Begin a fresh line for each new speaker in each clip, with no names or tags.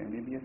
MBBS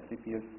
FCPS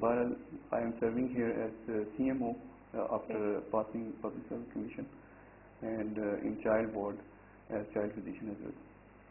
But I am serving here as CMO after passing Public Service Commission and in child ward as child physician as well.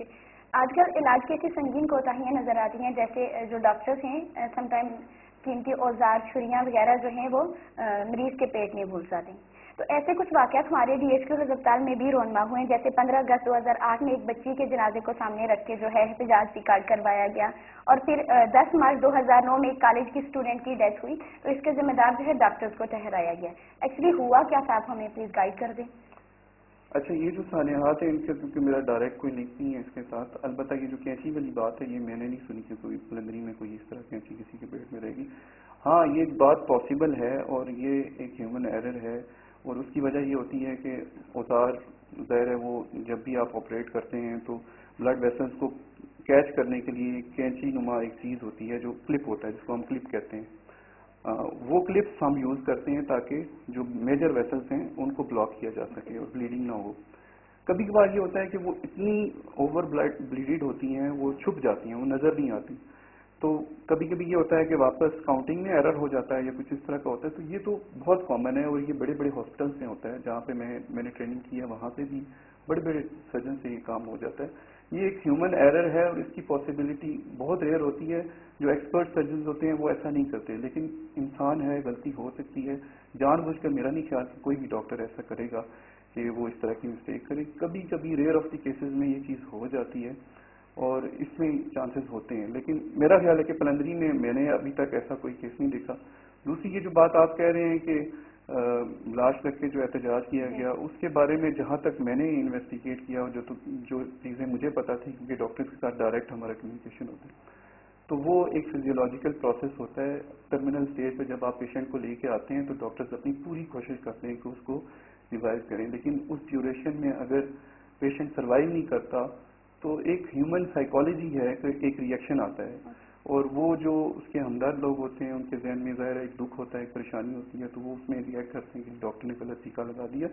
Okay. آج کل علاج کی ایسی سنگین کوتاہیاں نظر آتی ہیں, جیسے جو ڈاکٹرس ہیں سم ٹائم قیمتی اوزار چھریاں وغیرہ جو ہیں وہ مریض کے پیٹ میں بھول جاتے ہیں. تو ایسے کچھ واقعات ہمارے ڈی ایچ کیو ہسپتال میں بھی رونما ہوئے ہیں, جیسے 15 اگست 2008 میں ایک بچی کے جنازے کو سامنے رکھ کے جو ہے احتجاج بھی کارڈ کروایا گیا, اور پھر 10 مارچ 2009 میں ایک کالج کی اسٹوڈنٹ کی ڈیتھ ہوئی, تو اس کے ذمہ دار جو ہے ڈاکٹرس کو ٹھہرایا گیا. ایکچولی ہوا کیا تھا, آپ ہمیں پلیز گائیڈ کر دیں.
اچھا, یہ جو سانحات ہیں ان سے کیونکہ میرا ڈائریکٹ کوئی لنک نہیں ہے اس کے ساتھ, البتہ یہ جو کینچی والی بات ہے یہ میں نے نہیں سنی کہ کوئی پلندری میں کوئی اس طرح کینچی کسی کے پیٹ میں رہے گی. ہاں, یہ بات پاسبل ہے اور یہ ایک ہیومن ایرر ہے, اور اس کی وجہ یہ ہوتی ہے کہ اوزار ظاہر ہے وہ جب بھی آپ آپریٹ کرتے ہیں تو بلڈ ویسلس کو کیچ کرنے کے لیے کینچی نما ایک چیز ہوتی ہے جو کلپ ہوتا ہے, جس کو ہم کلپ کہتے ہیں. وہ کلپس ہم یوز کرتے ہیں تاکہ جو میجر ویسلس ہیں ان کو بلاک کیا جا سکے اور بلیڈنگ نہ ہو. کبھی کبھار یہ ہوتا ہے کہ وہ اتنی اوور بلیڈ ہوتی ہیں, وہ چھپ جاتی ہیں, وہ نظر نہیں آتی. تو کبھی کبھی یہ ہوتا ہے کہ واپس کاؤنٹنگ میں ایرر ہو جاتا ہے یا کچھ اس طرح کا ہوتا ہے. تو یہ تو بہت کامن ہے, اور یہ بڑے بڑے ہاسپٹل سے ہوتا ہے جہاں پہ میں نے ٹریننگ کی ہے, وہاں پہ بھی بڑے بڑے سرجن سے یہ کام ہو جاتا ہے. یہ ایک ہیومن ایرر ہے اور اس کی پاسبلٹی بہت ریئر ہوتی ہے. جو ایکسپرٹ سرجنز ہوتے ہیں وہ ایسا نہیں کرتے, لیکن انسان ہے, غلطی ہو سکتی ہے. جان بوجھ کر میرا نہیں خیال کہ کوئی بھی ڈاکٹر ایسا کرے گا کہ وہ اس طرح کی مسٹیک کرے. کبھی کبھی ریئر آف دی کیسز میں یہ چیز ہو جاتی ہے اور اس میں چانسز ہوتے ہیں, لیکن میرا خیال ہے کہ پلندری میں نے ابھی تک ایسا کوئی کیس نہیں دیکھا. دوسری یہ جو بات آپ کہہ رہے ہیں کہ لاش رکھ کے جو احتجاج کیا گیا, اس کے بارے میں جہاں تک میں نے انویسٹیگیٹ کیا اور جو چیزیں مجھے پتا تھی, کیونکہ ڈاکٹرز کے ساتھ ڈائریکٹ ہمارا کمیونیکیشن ہوتا ہے, تو وہ ایک فزیولوجیکل پروسیس ہوتا ہے. ٹرمینل اسٹیج پہ جب آپ پیشنٹ کو لے کے آتے ہیں تو ڈاکٹرز اپنی پوری کوشش کرتے ہیں کہ اس کو ریوائو کریں, لیکن اس ڈیوریشن میں اگر پیشنٹ سروائیو نہیں کرتا تو ایک ہیومن سائیکالوجی ہے کہ ایک ریئیکشن آتا ہے, اور وہ جو اس کے ہمدرد لوگ ہوتے ہیں ان کے ذہن میں ظاہر ایک دکھ ہوتا ہے, ایک پریشانی ہوتی ہے, تو وہ اس میں ریئیکٹ کرتے ہیں کہ ڈاکٹر نے غلط ٹیکا لگا دیا.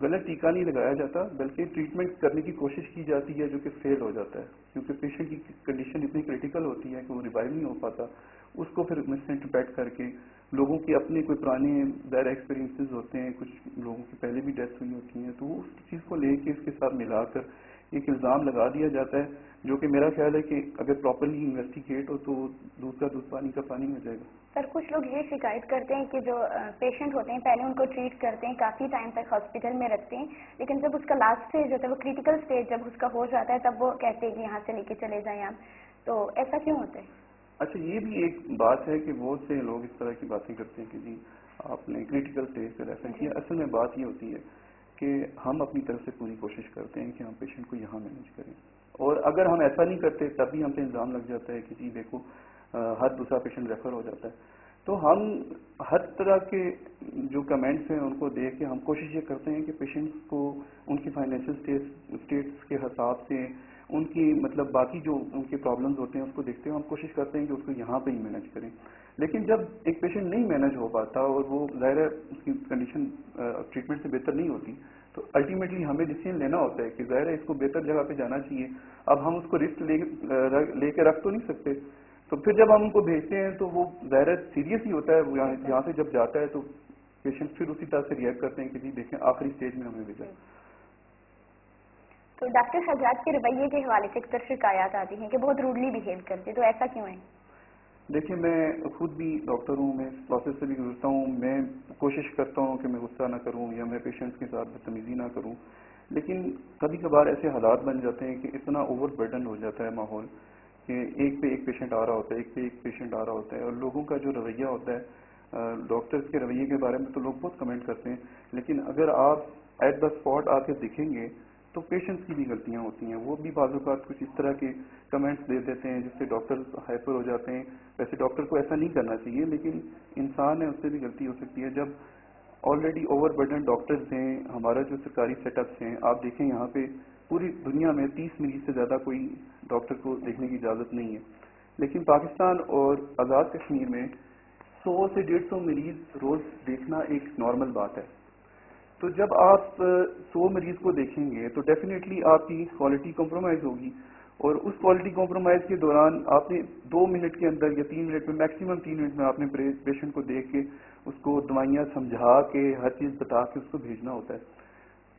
غلط ٹیکا نہیں لگایا جاتا, بلکہ ٹریٹمنٹ کرنے کی کوشش کی جاتی ہے جو کہ فیل ہو جاتا ہے, کیونکہ پیشنٹ کی کنڈیشن اتنی کریٹیکل ہوتی ہے کہ وہ ریوائیو نہیں ہو پاتا. اس کو پھر مس انٹرپریٹ کر کے لوگوں کے اپنے کوئی پرانے ظاہر ایکسپیرینسز ہوتے ہیں, کچھ لوگوں کی پہلے بھی ڈیتھ ہوئی ہوتی ہیں, تو وہ اس چیز کو لے کے اس کے ساتھ ملا کر ایک الزام لگا دیا جاتا ہے, جو کہ میرا خیال ہے کہ اگر پراپرلی انویسٹیگیٹ ہو تو دودھ کا دودھ پانی کا پانی ہو جائے گا.
سر, کچھ لوگ یہ شکایت کرتے ہیں کہ جو پیشنٹ ہوتے ہیں پہلے ان کو ٹریٹ کرتے ہیں, کافی ٹائم تک ہاسپٹل میں رکھتے ہیں, لیکن جب اس کا لاسٹ اسٹیج ہوتا ہے, وہ کریٹیکل اسٹیج جب اس کا ہو جاتا ہے, تب وہ کہتے ہیں کہ یہاں سے لے کے چلے جائیں آپ. تو ایسا کیوں ہوتا ہے؟
اچھا, یہ بھی ایک بات ہے کہ بہت سے لوگ اس طرح کی باتیں کرتے ہیں کہ جی آپ نے کریٹیکل اسٹیج پہ ریفر کیا. اصل میں بات یہ ہوتی ہے کہ ہم اپنی طرف سے پوری کوشش کرتے ہیں کہ ہم پیشنٹ کو یہاں مینیج کریں, اور اگر ہم ایسا نہیں کرتے تب بھی ہم پہ الزام لگ جاتا ہے کہ جی دیکھو ہر دوسرا پیشنٹ ریفر ہو جاتا ہے. تو ہم ہر طرح کے جو کمنٹس ہیں ان کو دیکھ کے ہم کوشش یہ کرتے ہیں کہ پیشنٹس کو ان کی فائنینشیل اسٹیٹس کے حساب سے ان کی مطلب باقی جو ان کے پرابلمز ہوتے ہیں اس کو دیکھتے ہیں, ہم کوشش کرتے ہیں کہ اس کو یہاں پہ ہی مینیج کریں. لیکن جب ایک پیشنٹ نہیں مینیج ہو پاتا اور وہ ظاہر ہے اس کی کنڈیشن ٹریٹمنٹ سے بہتر نہیں ہوتی, تو الٹیمیٹلی ہمیں ڈیسیژن لینا ہوتا ہے کہ ظاہر ہے اس کو بہتر جگہ پہ جانا چاہیے. اب ہم اس کو رسک لے کے رکھ تو نہیں سکتے, تو پھر جب ہم ان کو بھیجتے ہیں تو وہ ظاہر سیریس ہی ہوتا ہے. یہاں سے جب جاتا ہے تو پیشنٹ پھر اسی طرح سے ریئیکٹ کرتے ہیں کہ جی دیکھیں آخری اسٹیج میں ہمیں بھیجا.
تو ڈاکٹر حجاج کے رویے کے حوالے سے اکثر شکایات آتی ہیں کہ بہت روڈلی بہیو کرتے, تو ایسا کیوں ہے؟
دیکھیں, میں خود بھی ڈاکٹر ہوں, میں اس پروسیس سے بھی گزرتا ہوں. میں کوشش کرتا ہوں کہ میں غصہ نہ کروں یا میں پیشنٹس کے ساتھ بدتمیزی نہ کروں, لیکن کبھی کبھار ایسے حالات بن جاتے ہیں کہ اتنا اوور برڈن ہو جاتا ہے ماحول کہ ایک پہ ایک پیشنٹ آ رہا ہوتا ہے, ایک پہ ایک پیشنٹ آ رہا ہوتا ہے, اور لوگوں کا جو رویہ ہوتا ہے, ڈاکٹرز کے رویے کے بارے میں تو لوگ بہت کمنٹ کرتے ہیں, لیکن اگر آپ ایٹ دا اسپاٹ آ کے دیکھیں گے تو پیشنٹس کی بھی غلطیاں ہوتی ہیں. وہ بھی بعض اوقات کچھ اس طرح کے کمنٹس دے دیتے ہیں جس سے ڈاکٹر ہائپر ہو جاتے ہیں. ویسے ڈاکٹر کو ایسا نہیں کرنا چاہیے, لیکن انسان ہے, اس سے بھی غلطی ہو سکتی ہے. جب آلریڈی اوور برڈن ڈاکٹرز ہیں, ہمارا جو سرکاری سیٹ اپس ہیں, آپ دیکھیں یہاں پہ پوری دنیا میں 30 مریض سے زیادہ کوئی ڈاکٹر کو دیکھنے کی اجازت نہیں ہے, لیکن پاکستان اور آزاد کشمیر میں 100 سے 150 مریض روز دیکھنا ایک نارمل بات ہے. تو جب آپ 100 مریض کو دیکھیں گے تو ڈیفینیٹلی آپ کی کوالٹی کمپرومائز ہوگی, اور اس کوالٹی کمپرومائز کے دوران آپ نے 2 منٹ کے اندر یا 3 منٹ میں, میکسیمم 3 منٹ میں آپ نے پیشنٹ کو دیکھ کے اس کو دوائیاں سمجھا کے ہر چیز بتا کے اس کو بھیجنا ہوتا ہے.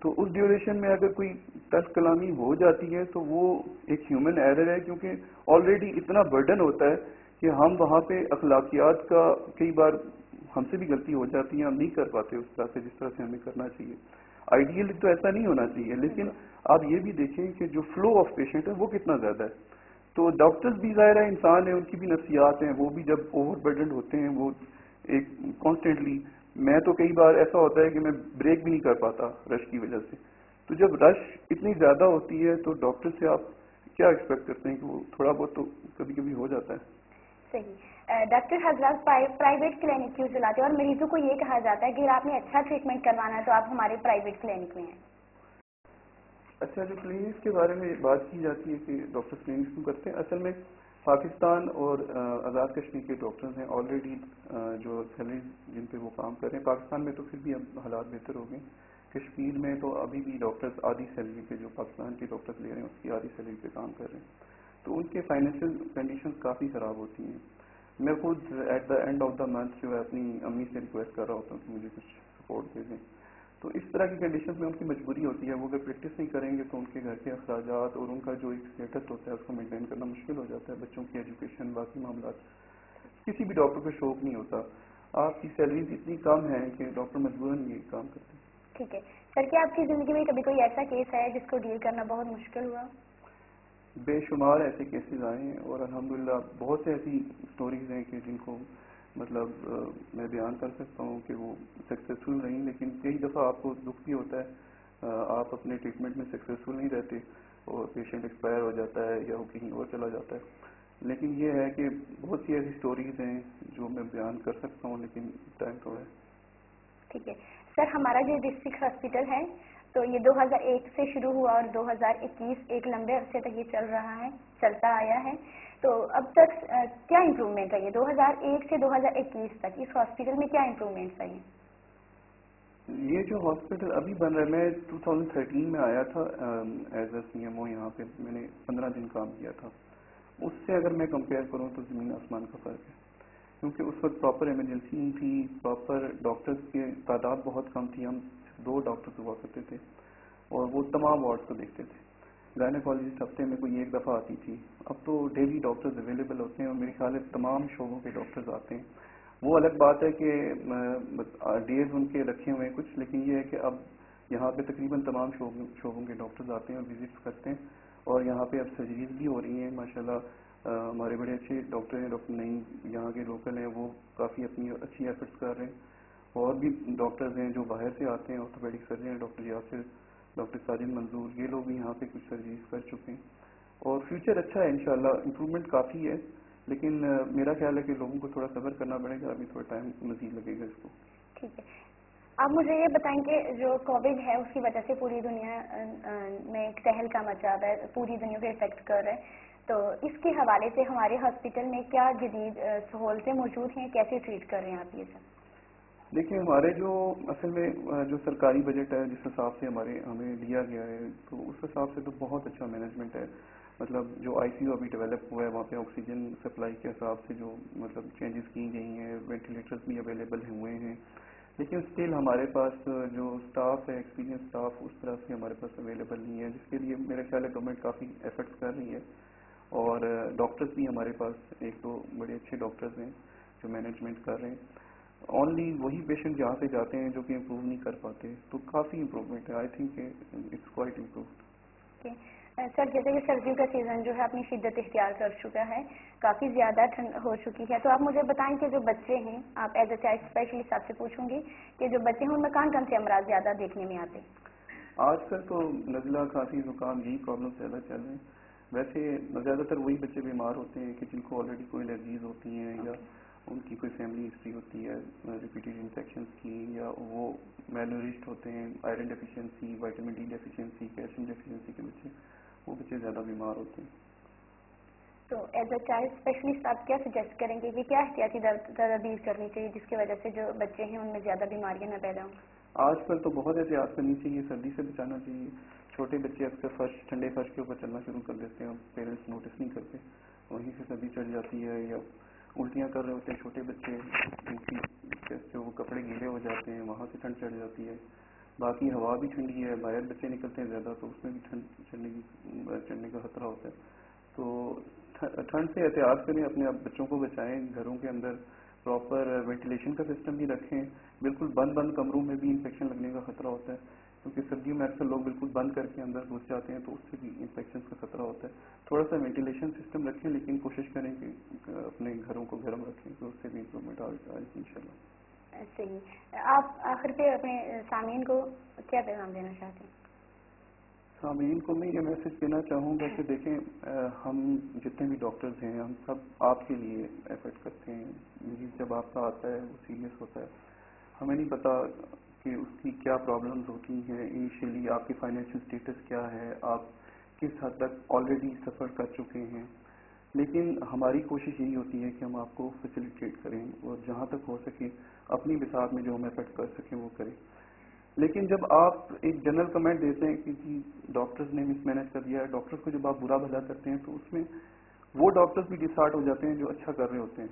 تو اس ڈیوریشن میں اگر کوئی تلخ کلامی ہو جاتی ہے تو وہ ایک ہیومن ایرر ہے، کیونکہ آلریڈی اتنا برڈن ہوتا ہے کہ ہم وہاں پہ اخلاقیات کا کئی بار ہم سے بھی غلطی ہو جاتی ہے، ہم نہیں کر پاتے اس طرح سے جس طرح سے ہمیں کرنا چاہیے. آئیڈیلی تو ایسا نہیں ہونا چاہیے، لیکن آپ یہ بھی دیکھیں کہ جو فلو آف پیشنٹ ہے وہ کتنا زیادہ ہے. تو ڈاکٹرز بھی ظاہر ہے انسان ہیں، ان کی بھی نفسیات ہیں، وہ بھی جب اوور برڈنڈ ہوتے ہیں وہ ایک کانسٹینٹلی، میں تو کئی بار ایسا ہوتا ہے کہ میں بریک بھی نہیں کر پاتا رش کی وجہ سے. تو جب رش اتنی زیادہ ہوتی ہے تو ڈاکٹر سے آپ کیا ایکسپیکٹ کرتے ہیں کہ وہ تھوڑا بہت تو کبھی کبھی ہو جاتا ہے.
صحیح. ڈاکٹر حضرات پرائیویٹ کلینک کیوں چلاتے ہیں اور مریضوں کو یہ کہا جاتا ہے کہ اگر آپ نے اچھا ٹریٹمنٹ کروانا ہے تو آپ ہمارے پرائیویٹ کلینک میں ہیں؟
اچھا، جو کلینکس کے بارے میں بات کی جاتی ہے کہ ڈاکٹر کلینکس کیوں کرتے ہیں، اصل میں پاکستان اور آزاد کشمیر کے ڈاکٹرز ہیں آلریڈی جو سیلری جن پہ وہ کام کر رہے ہیں. پاکستان میں تو پھر بھی اب حالات بہتر ہو گئے، کشمیر میں تو ابھی بھی ڈاکٹرز آدھی سیلری پہ، جو پاکستان کے ڈاکٹرز لے رہے ہیں اس کی آدھی سیلری پہ کام کر رہے ہیں. تو ان کے فائنینشیل کنڈیشنز کافی خراب ہوتی ہیں. میں خود at the end of the month جو ہے اپنی امی سے ریکویسٹ کر رہا ہوتا ہوں کہ مجھے کچھ سپورٹ دے دیں. تو اس طرح کی کنڈیشنز میں ان کی مجبوری ہوتی ہے، وہ اگر پریکٹس نہیں کریں گے تو ان کے گھر کے اخراجات اور ان کا جو ایک اسٹیٹس ہوتا ہے اس کو مینٹین کرنا مشکل ہو جاتا ہے. بچوں کی ایجوکیشن، باقی معاملات، کسی بھی ڈاکٹر کو شوق نہیں ہوتا. آپ کی سیلریز اتنی کم ہیں کہ ڈاکٹر مجبوراً یہ کام کرتے ہیں.
ٹھیک ہے سر، کیا آپ کی زندگی میں کبھی کوئی ایسا کیس ہے جس کو ڈیل کرنا بہت مشکل ہوا؟
بے شمار ایسے کیسز آئے ہیں اور الحمدللہ بہت سے ایسی سٹوریز ہیں کہ جن کو مطلب میں بیان کر سکتا ہوں کہ وہ سکسیزفل نہیں، لیکن کئی دفعہ آپ کو دکھ بھی ہوتا ہے، آپ اپنے ٹریٹمنٹ میں سکسیزفل نہیں رہتے اور پیشنٹ ایکسپائر ہو جاتا ہے یا وہ کہیں اور چلا جاتا ہے. لیکن یہ ہے کہ بہت سی ایسی سٹوریز ہیں جو میں بیان کر سکتا ہوں، لیکن ٹائم تھوڑا ہے.
ٹھیک ہے سر، ہمارا جو ڈسٹرکٹ ہاسپٹل ہے تو یہ 2001 سے شروع ہوا اور 2021 ایک لمبے عرصے تک یہ چل رہا ہے، چلتا آیا ہے. تو اب تک کیا امپروومنٹ ہے یہ 2001 سے 2021 تک اس ہاسپٹل میں کیا امپروومنٹس آئی ہیں؟
یہ جو ہاسپٹل ابھی بن رہا ہے، میں 2013 میں آیا تھا ایز اے CMO یہاں پہ، میں نے 15 دن کام کیا تھا. اس سے اگر میں کمپیئر کروں تو زمین آسمان کا فرق ہے، کیونکہ اس وقت پراپر ایمرجنسی نہیں تھی، پراپر ڈاکٹرز کی تعداد بہت کم تھی. ہم 2 ڈاکٹرز ہوا کرتے تھے اور وہ تمام وارڈ کو دیکھتے تھے. گائنیکالوجسٹ ہفتے میں کوئی ایک دفعہ آتی تھی. اب تو ڈیلی ڈاکٹرز اویلیبل ہوتے ہیں اور میرے خیال ہے تمام شعبوں کے ڈاکٹرز آتے ہیں. وہ الگ بات ہے کہ ڈیز ان کے رکھے ہوئے ہیں کچھ، لیکن یہ ہے کہ اب یہاں پہ تقریباً تمام شعبوں کے ڈاکٹرز آتے ہیں اور وزٹس کرتے ہیں. اور یہاں پہ اب سرجریز بھی ہو رہی ہیں ماشاءاللہ. ہمارے بڑے اچھے ڈاکٹر ہیں، ڈاکٹر نعیم یہاں کے لوکل ہیں، وہ کافی اپنی اچھی ایفرٹس کر رہے ہیں. اور بھی ڈاکٹرز ہیں جو باہر سے آتے ہیں، آرتھوپیڈک سرجن ہیں ڈاکٹر یاسر، ڈاکٹر ساجد منظور، یہ لوگ بھی یہاں پہ کچھ سرجریز کر چکے ہیں. اور فیوچر اچھا ہے انشاءاللہ، امپروومنٹ کافی ہے، لیکن میرا خیال ہے کہ لوگوں کو تھوڑا صبر کرنا پڑے گا، ابھی تھوڑا ٹائم مزید لگے گا اس کو.
ٹھیک ہے، آپ مجھے یہ بتائیں کہ جو کووڈ ہے اس کی وجہ سے پوری دنیا میں ایک تہلکہ مچا ہے، پوری دنیا کو افیکٹ کر رہا ہے، تو اس کے حوالے سے ہمارے ہاسپٹل میں کیا جدید سہولتیں موجود ہیں، کیسے ٹریٹ کر رہے ہیں آپ یہ سب؟
دیکھیں، ہمارے جو اصل میں جو سرکاری بجٹ ہے جس حساب سے ہمیں دیا گیا ہے، تو اس حساب سے تو بہت اچھا مینجمنٹ ہے. مطلب جو ICU ابھی ڈیولپ ہوا ہے وہاں پہ آکسیجن سپلائی کے حساب سے جو مطلب چینجز کی گئی ہیں، وینٹیلیٹرز بھی اویلیبل ہوئے ہیں. لیکن اسٹل ہمارے پاس جو اسٹاف ہے، ایکسپیرینس اسٹاف اس طرح سے ہمارے پاس اویلیبل نہیں ہے، جس کے لیے میرا خیال ہے گورنمنٹ کافی ایفرٹس کر رہی ہے. اور ڈاکٹرز بھی ہمارے پاس 1-2 بڑے اچھے ڈاکٹرز ہیں جو مینجمنٹ کر رہے ہیں. اونلی وہی پیشنٹ جہاں سے جاتے ہیں جو کہ امپروو نہیں کر پاتے، تو کافی امپروومنٹ ہے. I think it's quite improved.
Sir, جیسے کہ سردیوں کا سیزن جو ہے اپنی شدت اختیار کر چکا ہے، کافی زیادہ ٹھنڈ ہو چکی ہے، تو آپ مجھے بتائیں کہ جو بچے ہیں، آپ ایز اے چائلڈ اسپیشلسٹ آپ سے پوچھوں گی کہ جو بچے ہیں ان میں کون سے امراض زیادہ دیکھنے میں آتے ہیں؟
آج کل تو نزلہ، کھانسی، زکام یہی پرابلم زیادہ چل رہے ہیں. ویسے زیادہ تر وہی بچے بیمار ہوتے ہیں کہ جن کو آلریڈی کوئی الرجیز ہوتی ہیں یا ان کی کوئی فیملی ہسٹری ہوتی ہے ریپیٹیڈ انفیکشنز کی، یا وہ میل نورشڈ ہوتے ہیں، iron deficiency, vitamin D deficiency, calcium deficiency کے بچے، وہ بچے زیادہ بیمار ہوتے ہیں.
تو ایز اے چائلڈ اسپیشلسٹ آپ کیا سجیسٹ کریں گے کہ کیا احتیاطی تدابیر کرنی چاہیے جس کی وجہ سے جو بچے ہیں ان میں زیادہ بیماریاں نہ پیدا ہوں؟
آج کل تو بہت احتیاط کرنی چاہیے، سردی سے بچانا چاہیے. چھوٹے بچے اکثر ٹھنڈے فرش کے اوپر چلنا شروع کر دیتے ہیں، پیرنٹس نوٹس نہیں کرتے، وہیں سے سردی چڑھ جاتی ہے. یا الٹیاں کر رہے ہوتے ہیں چھوٹے بچے، ان کی جو وہ کپڑے گیلے ہو جاتے ہیں، وہاں سے ٹھنڈ چڑھ جاتی ہے. باقی ہوا بھی ٹھنڈی ہے, باہر بچے نکلتے ہیں زیادہ تو اس میں بھی ٹھنڈ چڑھنے کا خطرہ ہوتا ہے. تو ٹھنڈ سے احتیاط کریں, اپنے بچوں کو بچائیں, گھروں کے اندر پراپر وینٹیلیشن کا سسٹم بھی رکھیں. بالکل بند کمروں میں بھی انفیکشن لگنے کا خطرہ ہوتا ہے, کیونکہ سردیوں میں اکثر لوگ بالکل بند کر کے اندر گھس جاتے ہیں تو اس سے بھی انفیکشن کا خطرہ ہوتا ہے. تھوڑا سا وینٹیلیشن سسٹم رکھیں, لیکن کوشش کریں کہ اپنے گھروں کو گرم رکھیں, تو اس سے بھی امپرومنٹ آئے گی ان شاء اللہ.
صحیح. آپ آخر پہ اپنے سامعین کو کیا پیغام دینا چاہتے ہیں؟
سامعین کو میں یہ میسج دینا چاہوں گا کہ دیکھیں, ہم جتنے بھی ڈاکٹرز ہیں ہم سب آپ کے لیے ایفرٹ کرتے ہیں. مریض جب آپ کا آتا ہے وہ سیریس ہوتا ہے, ہمیں نہیں پتا کہ اس کی کیا پرابلمز ہوتی ہیں, انیشیلی آپ کی فائنینشیل اسٹیٹس کیا ہے, آپ کس حد تک آلریڈی سفر کر چکے ہیں. لیکن ہماری کوشش یہی ہوتی ہے کہ ہم آپ کو فیسیلیٹیٹ کریں اور جہاں تک ہو سکے اپنی بساط میں جو ہم ایفرٹ کر سکیں وہ کریں. لیکن جب آپ ایک جنرل کمنٹ دیتے ہیں کہ جی ڈاکٹرز نے مس مینج کر دیا ہے, ڈاکٹرز کو جب آپ برا بھلا کرتے ہیں تو اس میں وہ ڈاکٹرز بھی ڈسہارٹ ہو جاتے ہیں جو اچھا کر رہے ہوتے ہیں.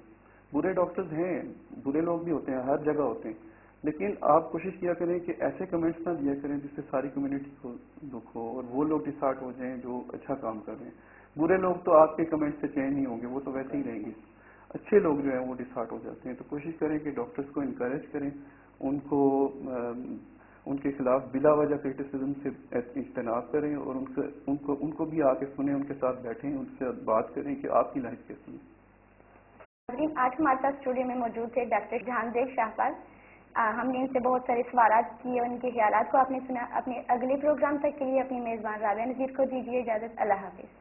برے ڈاکٹرز ہیں, برے لوگ بھی ہوتے ہیں, ہر جگہ ہوتے ہیں, لیکن آپ کوشش کیا کریں کہ ایسے کمنٹس نہ دیا کریں جس سے ساری کمیونٹی کو دکھ ہو اور وہ لوگ ڈسہارٹ ہو جائیں جو اچھا کام کر رہے ہیں. برے لوگ تو آپ کے کمنٹ سے چینج نہیں ہوں گے, وہ تو ویسے ہی رہیں گے. اچھے لوگ جو ہیں وہ ڈسہارٹ ہو جاتے ہیں. تو کوشش کریں کہ ڈاکٹرز کو انکریج کریں, ان کو ان کے خلاف بلا وجہ کرٹیسزم سے اجتناب کریں اور ان کو بھی آ کے سنیں, ان کے ساتھ بیٹھیں, ان سے بات کریں کہ آپ کی لائف کیسی ہے.
آج ہمارے ساتھ اسٹوڈیو میں موجود تھے ڈاکٹر جہانزیب شاہپال. ہم نے ان سے بہت سارے سوالات کیے, ان کے خیالات کو آپ نے سنا. اپنے اگلے پروگرام تک کے لیے اپنی میزبان رابعہ نذیر کو دیجیے اجازت. اللہ حافظ.